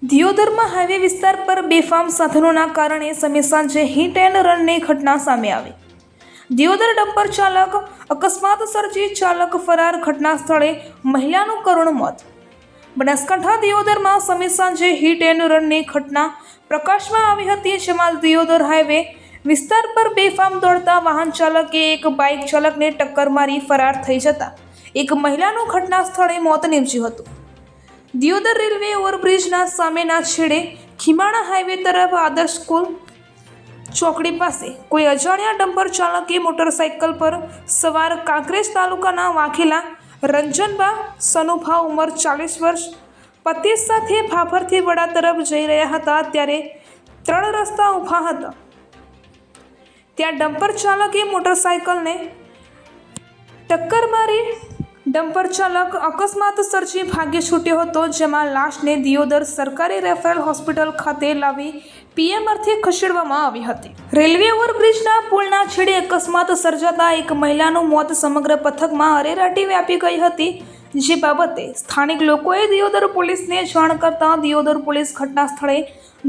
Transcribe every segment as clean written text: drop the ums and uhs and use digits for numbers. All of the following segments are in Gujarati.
દિયોદરમાં હાઈવે વિસ્તાર પર બેફામ સાધનોના કારણે સમી સાંજે હિટ એન્ડ રનની ઘટના સામે આવી। દિયોદર ડમ્પર ચાલક અકસ્માત સર્જી ચાલક ફરાર, ઘટના સ્થળે મહિલાનું કરુણ મોત। બનાસકાંઠા દિયોદરમાં સમી સાંજે હિટ એન્ડ રનની ઘટના પ્રકાશમાં આવી હતી, જેમાં દિયોદર હાઈવે વિસ્તાર પર બેફામ દોડતા વાહન ચાલકે એક બાઇક ચાલકને ટક્કર મારી ફરાર થઈ જતા એક મહિલાનું ઘટના સ્થળે મોત નીપજ્યું હતું। દિયોદર રેલવે ઓવરબ્રિજના સામેના છેડે ખીમાણા હાઈવે તરફ આદર્શ સ્કૂલ ચોકડી પાસે કોઈ અજાણ્યા ડમ્પર ચાલકે મોટરસાઇકલ પર સવાર કાંકરેજ તાલુકાના વાઘેલા રંજનબા સનુભા ઉંમર 40 વર્ષ પતિ સાથે ફાફરથી વડા તરફ જઈ રહ્યા હતા, ત્યારે 3 રસ્તા ઊભા હતા। ત્યાં ડમ્પર ચાલકે મોટરસાઇકલને ટક્કર મારી ડમ્પર ચાલક અકસ્માત સર્જી ભાગી છૂટ્યો હતો, જેમાં લાશને દિયોદર સરકારી રેફરલ હોસ્પિટલ ખાતે લાવી પીએમ અર્થે ખસેડવામાં આવી હતી। રેલવે ઓવરબ્રિજના પુલના છેડે અકસ્માત સર્જાતા એક મહિલાનું મોત સમગ્ર પથકમાં અરેરાટી વ્યાપી ગઈ હતી, જે બાબતે સ્થાનિક લોકોએ દિયોદર પોલીસને જાણ કરતા દિયોદર પોલીસ ઘટના સ્થળે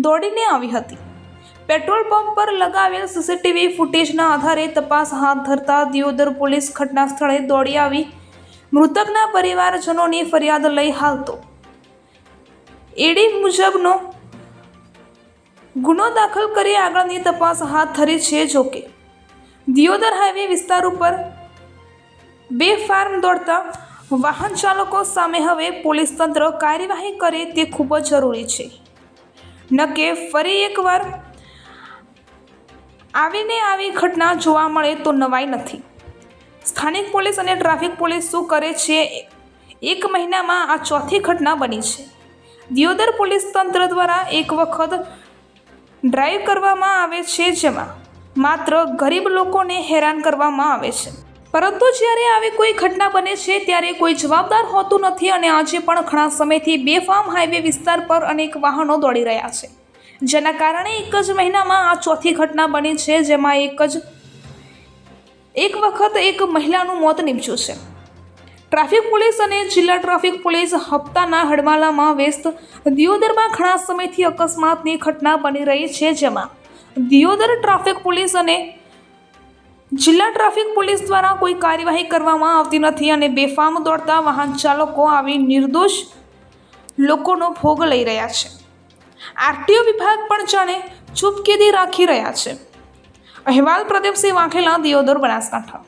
દોડીને આવી હતી। પેટ્રોલ પંપ પર લગાવેલ સીસીટીવી ફૂટેજના આધારે તપાસ હાથ ધરતા દિયોદર પોલીસ ઘટના સ્થળે દોડી આવી મૃતકના પરિવારજનોની ફરિયાદ લઈ હાલ તો એડી મુજબનો ગુનો દાખલ કરી આગળની તપાસ હાથ ધરી છે। જોકે દિયોદર હાઈવે વિસ્તાર ઉપર બેફામ દોડતા વાહન ચાલકો સામે હવે પોલીસ તંત્ર કાર્યવાહી કરે તે ખૂબ જ જરૂરી છે, ન કે ફરી એકવાર આવીને આવી ઘટના જોવા મળે તો નવાઈ નથી। સ્થાનિક પોલીસ અને ટ્રાફિક પોલીસ શું કરે છે? એક મહિનામાં આ ચોથી ઘટના બની છે। દિયોદર પોલીસ તંત્ર દ્વારા એક વખત ડ્રાઈવ કરવામાં આવે છે, જેમાં માત્ર ગરીબ લોકોને હેરાન કરવામાં આવે છે, પરંતુ જ્યારે આવી કોઈ ઘટના બને છે ત્યારે કોઈ જવાબદાર હોતું નથી। અને આજે પણ ઘણા સમયથી બેફામ હાઈવે વિસ્તાર પર અનેક વાહનો દોડી રહ્યા છે, જેના કારણે એક જ મહિનામાં આ ચોથી ઘટના બની છે, જેમાં એક વખત એક મહિલાનું મોત નીપજ્યું છે। ટ્રાફિક પોલીસ અને જિલ્લા ટ્રાફિક પોલીસ હપ્તાના હડમાલામાં વ્યસ્ત દિયોદરમાં ઘણા સમયથી અકસ્માતની ઘટના બની રહી છે, જેમાં દિયોદર ટ્રાફિક પોલીસ અને જિલ્લા ટ્રાફિક પોલીસ દ્વારા કોઈ કાર્યવાહી કરવામાં આવતી નથી અને બેફામ દોડતા વાહન ચાલકો આવી નિર્દોષ લોકોનો ભોગ લઈ રહ્યા છે। આરટીઓ વિભાગ પણ જાણે ચૂપકેદી રાખી રહ્યા છે। અહેવાલ પ્રદીપસિંહ વાઘેલા, દિયોદર, બનાસકાંઠા।